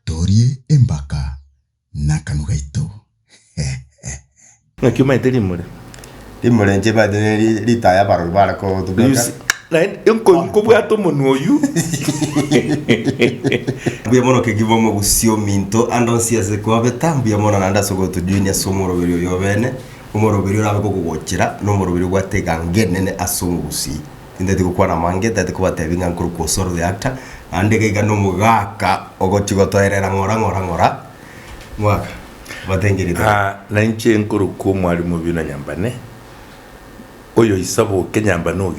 Torie embaka nakanugaito. Ngaki maiteli mure. Dimure nje ba de litaya barubara ko tubeka. Na nko bwato monoyu. Bia mono ke givomo gusio minto andonsia se ko betambu ya mono nanda sogo to junior somoro birio yo bene. Umoro birio rabe ko kugochira no moro birio gwatega ngenene asomo gusi. Ndati ko kwana mange ndati ko batebinga nkuru ko soro de actor ande ke gano mugaka ogochigo toerera ngora mwaka batengirita na nche nkuru ko mwali mu bina nyambane oyo isabo kenyamba no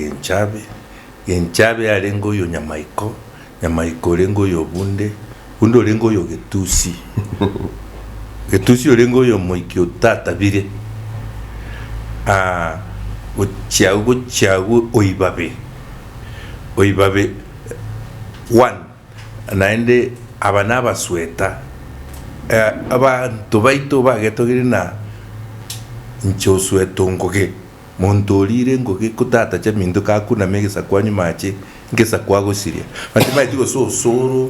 genchabe alengo yo nyamaiko lengo yo bunde lengo yo getusi lengo yo moiki utata bire uchiagu oibabe one naende abana basweta abantu baito bagetogire na nchosweto ngoge montolire ngoge kutata cha mindu kakuna megesa kwanyu mache ngesa kwago siria bati baito soro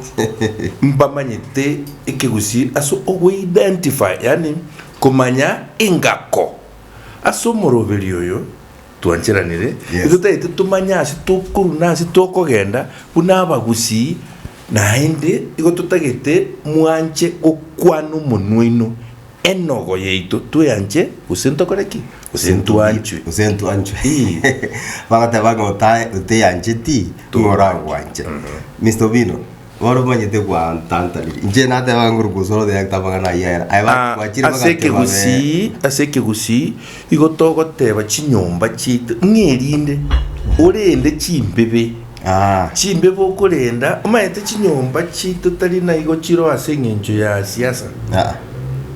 mbamanyete ikigusi aso o identify yani kumanya ingako aso morovelio yo tuanchiranire itutaite tumanya asitukuru na asitokogenda bunaba gusi naende igo tutagete mwanche okwanu munwino enogo yeito tuyanche usentokoreki usentu anchu bagata bago te yanche ti ngora wanche Mr. Vino waro manyete kwa tantali nje na te banguru kusoro de yakta bangana yera aiba kwachira aseke gusi igo togo teba chinyomba chito ngerinde urende chimbebe chimbebe okurenda umayete chinyomba chito tali na igo chiro asengenjo ya siasa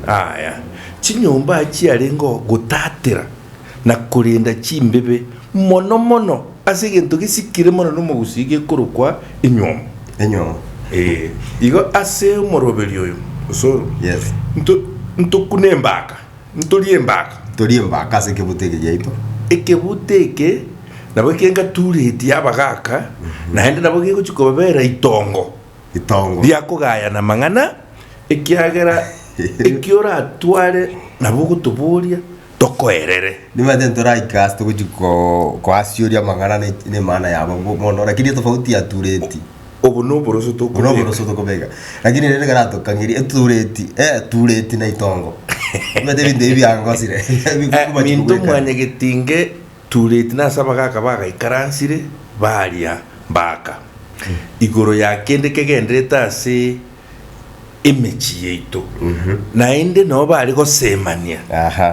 ya chinyomba chiarengo gutatira na kurenda chimbebe mono asegento gisikire mono no mugusige kurukwa enyomo igo ase morobeli oyo usoro yes ntokunembaka toriembaka se kebuteke yaito ekebuteke nabo kenga tureti abagaka naende nabo gego chikobera itongo lyakogaya na mang'ana ekiagera ekiora atware nabo gutuburia tokoerere nimate ntora ikasto ko asioria mang'ana ne mana yabo mono lakini tofauti ya tureti obuno boroso tokobega lakini nene garato kangiri tureti na itongo nimate binde byangosire minto mwanya getinge tureti na sabagaka baga ikaransire baria baka igoro ya kende kegendreta ase emechi yeito naende no bari gosemania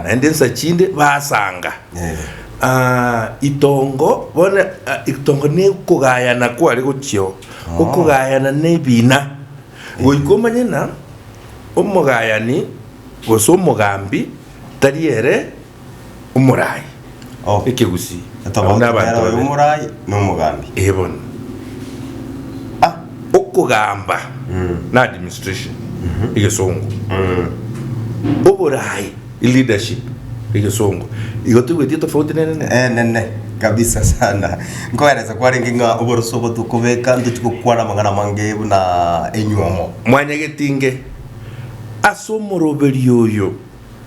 naende nsachinde basanga itongo bona itongo ne kugayana kwari guchyo okugayana ne bina goikomanye na omugayani goso mugambi tariere umurai ekigusi n'abantu umurai no mugambi ebon okugamba na administration igesongo oburai leadership igesongo igotugwe tofauti nene kabisa sana ngoereza kwarenginga oboroso botukubeka nduchukukwana mangana mangebu na enyuomo mwanya getinge asomoroberi oyo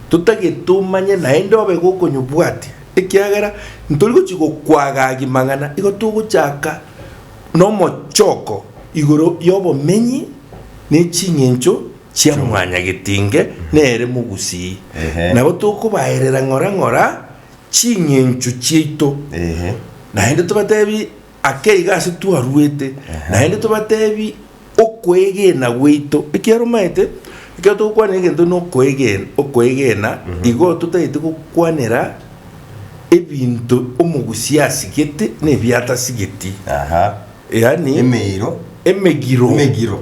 tutagetumanye naende obe gukonyubwati ekiagera ntoligo chigokwaga mangana igotuguchaka no mochoko igoro yobomenyi ne chinyencho chia mwanya getinge nere mugusi nabo tukubaerera ngora chinyencho chito naende tubatebi akeiga ase twaruete naende tubatebi okwegena gweito ekiaromaete ikio tukwana egento no okwegena igo tutaite gukwanera ebintu omugusi asigete nebyata sigeti yani emegiro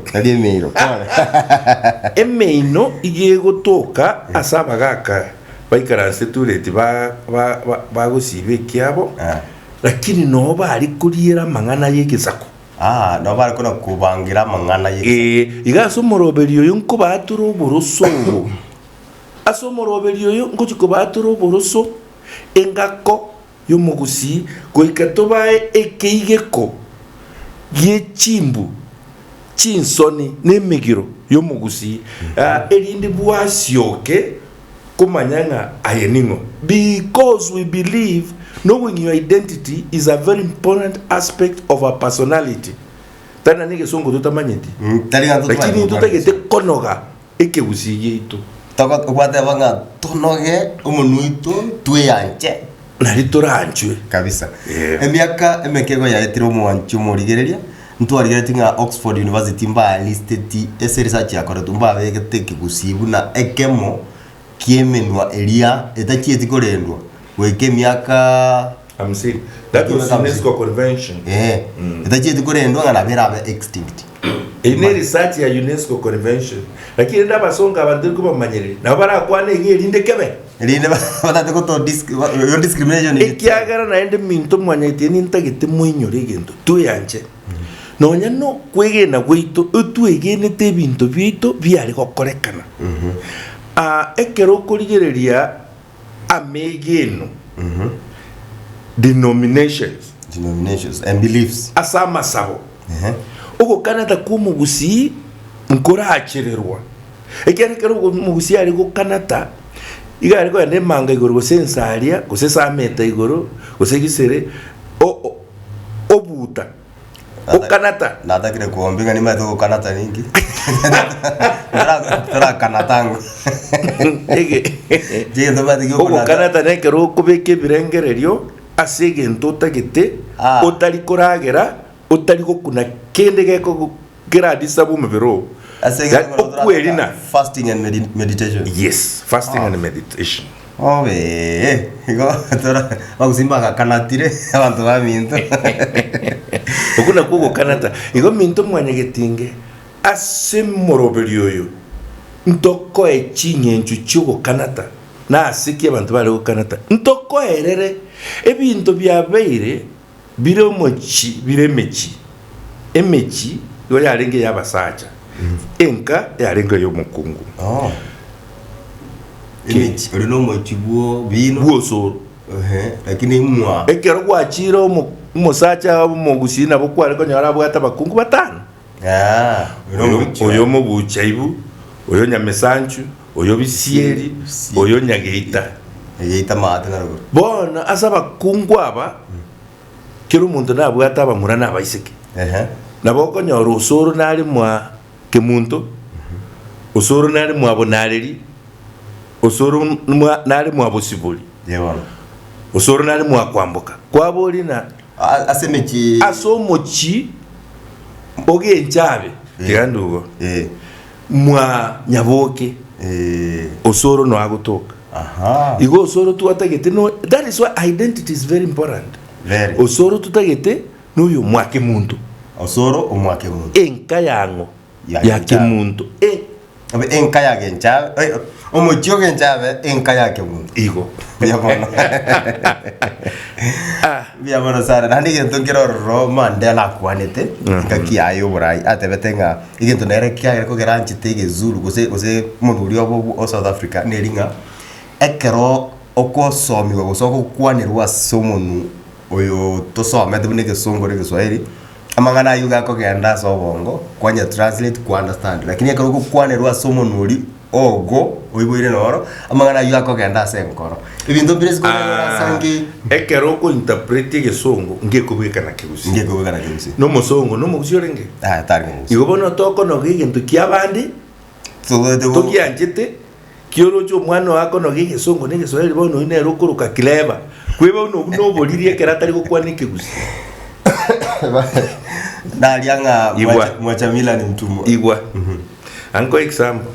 kali emeiro emeino igegotoka asabagaka baikaranse tureti bagusibe kiabo lakini no bari kuriera mang'ana yegesako no bari kona kubangira mang'ana igaso moroberi oyo nko baturo boroso aso moroberi oyo ngo chiko baturo boroso engako y'omugusi goika tobae ekeigeko y'echimbu chinsoni n'emigiro y'omugusi erindi bwasioke kumanyanga ayeningo, because we believe knowing your identity is a very important aspect of our personality. Tana nige songo tutamanyeti lakini tutagete konoga ekegusi yetu toka kwate banga tonoge umunuito tuyanje nari turanjwe kabisa. Emiaka emekego ya etiro mwanchu murigereria ntwarigereria tinga Oxford University mba listed ese research yakora tumba begete kigusibu na ekemo kiemenwa elia etachieti korendwa weke miaka I'm saying that was UNESCO convention. Etachieti korendwa ngana bera extinct. Ine research ya UNESCO convention lakini ndaba songa bandiri kuba manyere na bara kwane ngi linde kebe linde batate ko to discrimination ikiagara na ende minto mwanyete ni ntagete mwinyore gendo tuyanje nonya no kwegena gwitu utwegene te binto bito byari gokorekana ekero kurigereria amegeno denominations and beliefs asama sabo uko Canada kumugusi nkora achererwa ekere kero mugusi ari go Canada igari ko yane manga igoro go sensaria go sesameta igoro go segisere obuta o Canada natakire kuombinga ni mato Canada ningi tara Canada ege je ndo bati go Canada ne kero kubeke birengererio asege ntotagete otari koragera otari gukuna kende geko gradisa bumebero asege fasting and meditation. Yes, fasting and meditation. Igo tora bagusimba kanatire abantu baminto okuna kugo kanata igo minto mwanyegetinge asemoroberio yo ntoko echinye nchuchugo kanata na asiki abantu bale go kanata ntoko erere ebinto byabeire bire omochi bire mechi emechi yo yarenge yabasacha enka yarenge yo mukungu emechi uri no mochi buo bino buo so lakini mwa ekero gwachiro musacha omugusi nabo kware ko nyara bwata bakungu batano oyo mubuchaibu oyo nyamesanchu oyo bisieri oyo nyageita yeita mate narugo bona asaba kungwaba kero muntu nabwata bamurana abaiseke nabo ko nyoro usoro nari mwa kemuntu usoro nari mwa bonareri usoro nari mwa bosibuli yebona usoro nari mwa kwambuka kwaboli na asemechi asomochi oge nchabe kirandugo mwa nyaboke usoro no agutoka igo usoro tuatagete no, that is why identity is very important. Usoro tutagete no yo mwake muntu osoro omwake muntu enka yango yake muntu abe enka yake nchabe omochio ke nchabe enka yake muntu igo yabona yabona sara nandi ke tongero Roma ndela kwanete kaki ayo burai atebetenga igento nere kya ko geranchi tege zulu gose mundu uri obo South Africa neringa ekero okosomi gosoko kwanirwa somonu oyo tosome tebuneke songore Kiswahili amangana yuga ko genda so bongo kwanya translate ku understand lakini ekero kwanirwa somonu uri ogo oiboire noro amangana yuga ko genda senkoro ibintu bires ko sangi ekero ko interprete gesongo ngekubika na kibusi no musongo no mugusiorenge targe igobona toko no gigintu kiabandi to kianjete kioro cho mwana wako no gigesongo ne Kiswahili bono ine rukuruka kileba kweba no bolirie keratari go kwanike gusi dalianga mwachamila ni mtumwa igwa anko example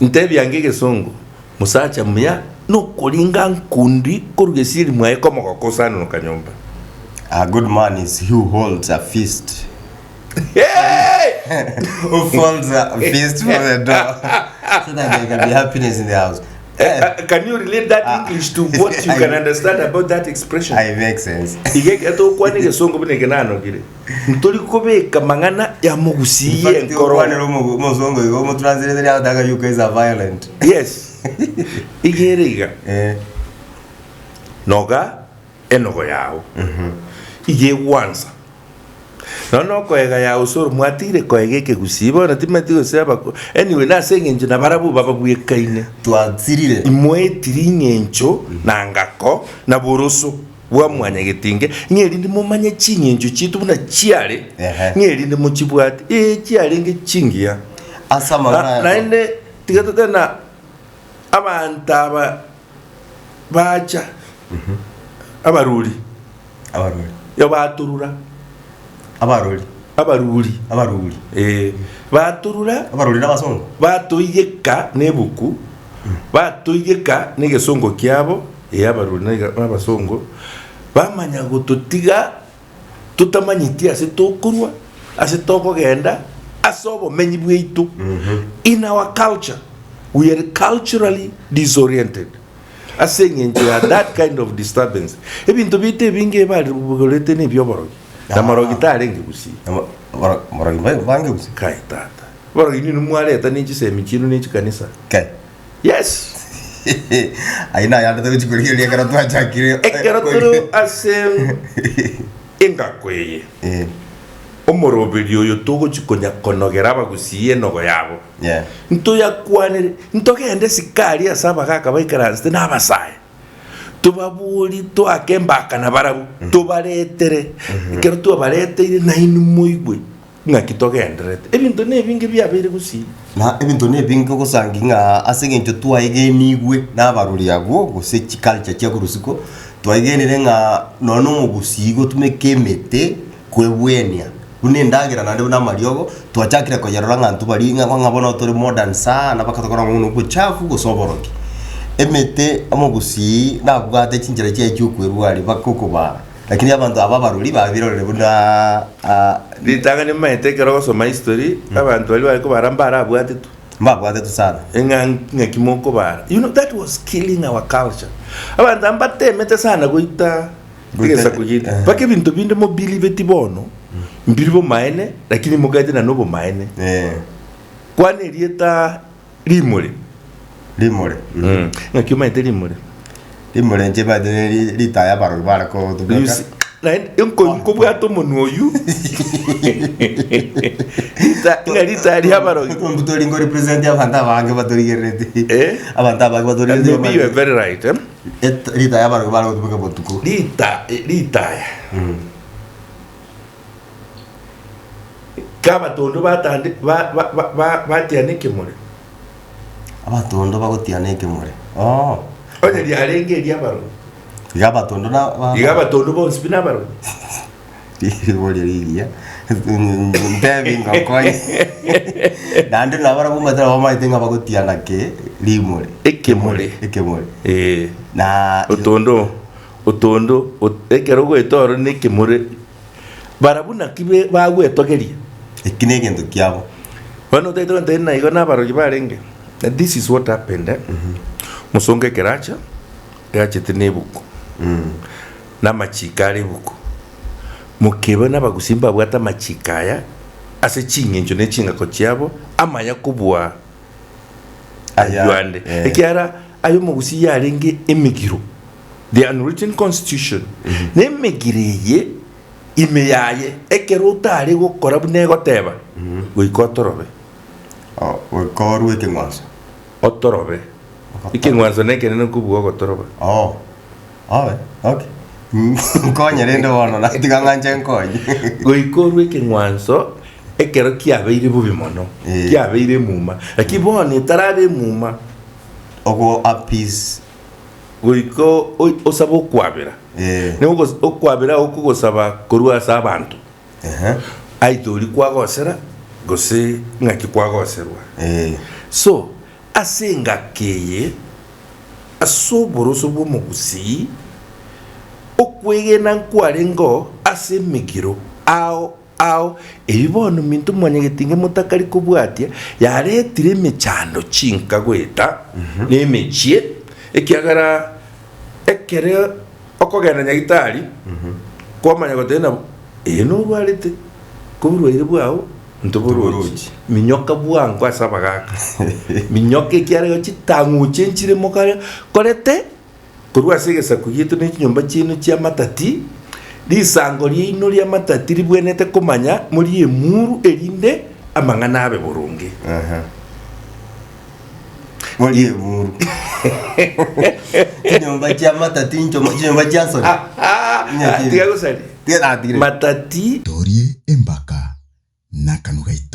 ntebi angege songo musacha mya no kolinga nkundi korugesiri mwae komo kokosana no kanyomba. A good man is he who holds a feast. Hey! Who holds a feast for the door so that there can be happiness in the house. Can you relate that English to what you can understand about that expression? It makes sense. Igeke to kwani gesongo bine kenano gire. Ntoli kubeka mangana ya mugusiye nkoro. Kwani muzongo yo mu translate ya daga you guys are violent. Yes. Igeriga. Noga enogo yao ige wanza no koega ya usoro mwatire koege kegusibo na timati goseba anyway na sengenje na barabu baba bwekaine twatsirire imwetiri ngencho na ngako na boroso bwa mwanya getinge ngeri ndi mumanye chinyenjo chitu buna chiare ngeri ndi muchibwati chiare nge chingia asa magana na ende tigatata na abanta bacha abaruri yo baturura abaruri baturura abaruri n'abasongo batoyeka nebuku batoyeka negesongo kyabo abaruri n'abasongo bamanya gututiga tutamanyiti ase tokurwa ase tokogenda asobo menyi bwitu in our culture we are culturally disoriented asengenje that kind of disturbance ebintu bite binge bali bugolete ne byoborogi namorogi tarenge gusi morogi bange gusi kai tata borogi ni numwaleta n'iki semikino n'iki kanisa kai yes aina ya nda tuchikuliye kana twachakire ekeroturu asem engakweye omorobiri oyo togochikonya konogera abagusiye nogo yabo ntoyakwanire ntogende sikari asaba kaka baikaranste n'abasaya tubaburi twakembaka na barabu tubaretere kero tubaretere na inumuigwe ngakitogenderete ebintu nebingi byabire gusi na ebintu nebingi kusanginga asengenjo twayigenigwe n'abaruri yago guse culture cya kurusiko twayigenire nga nono mugusigo tumekemete kwebwenia unendagira nande na mariogo twachakira ko yarora ngantu baringa kwa ngabona turi modern sana bakatokora ngo guchafu gusoboroki emete amugusi nabwate chinjira cye cyukwirwari bakukuba lakini abantu ababaruri babirorere buna litanga ni maetekero gusoma history abantu bali bariko barambara abwate tu mbabwate tu sana enga kimoko bara that was killing our culture abantu ambatemete sana goita kugeza kugita bake bintu binde mo believe tibono mbiribo maene lakini mugade na nobo maene kwane rieta rimore ngakima ite rimore nje ba de litaya baro bara ko to beka na enko bwato monoyu ngarita ari abaro mbuto lingo represent abanta bange batorigerete abanta bange batorigerete you are very right litaya baro bara ko beka botuko litaya kaba tondo batande batianike muri abatondo bagotianike muri oye diarenge diabaro igabatondo na igabatondo bonse binabaro Bolivia ntebi ngakoi nande nabara bumata bamaitenga bagotiana ke limure ekemure na utondo ekero gwetoro nekemure barabuna kibe bagwetogeria ekinege ndo kyabo bano taito ntena igona baro gibarenge this is what happened musonge keracha yachete buku na machikare buku mukeba n'abagusimba bwata machikaya ase chingenjo ne chinga ko cyabo amaya kubwa ayande ekyara ayo mugusi yarenge emigiro the unwritten constitution ne megireye imeyaye ekero utari gukora bunego teba goikotorobe goikorwe kengwanso otorobe ikengwanso nekene kubwa gotorobe okay konye rendo wono na tiganganje nkonye goikorwe kengwanso ekero kiabeire bubi mono kiabeire muma akibone tarabe muma ogo apis goiko osabo kwabera ne okwabera okugosaba korwa sabantu aitori kwagosera gose ngaki kwagoserwa so asenga keye asoboroso bomugusi okwegena nkwarengo ase migiro ao ebibono mintu mwanyegetinge mutakari kubwatia yaretire mechando chinka gweta nemechie ekiagara ekere okogenda nyagitari kwamanya gotena eno bwarete kuburwaire bwao ntoburuji minyoka bwangu asabagaka minyoka ekiarego chitanguche nchire mokare korete korwa segesa kugitu ne nyomba chino chia matati lisango lino lya matati libwenete komanya muri emuru erinde amang'ana abe burungi muri emuru nyomba chia matati nyomba chia sori tiga gusari tiga matati Torie embaka nakanugaito.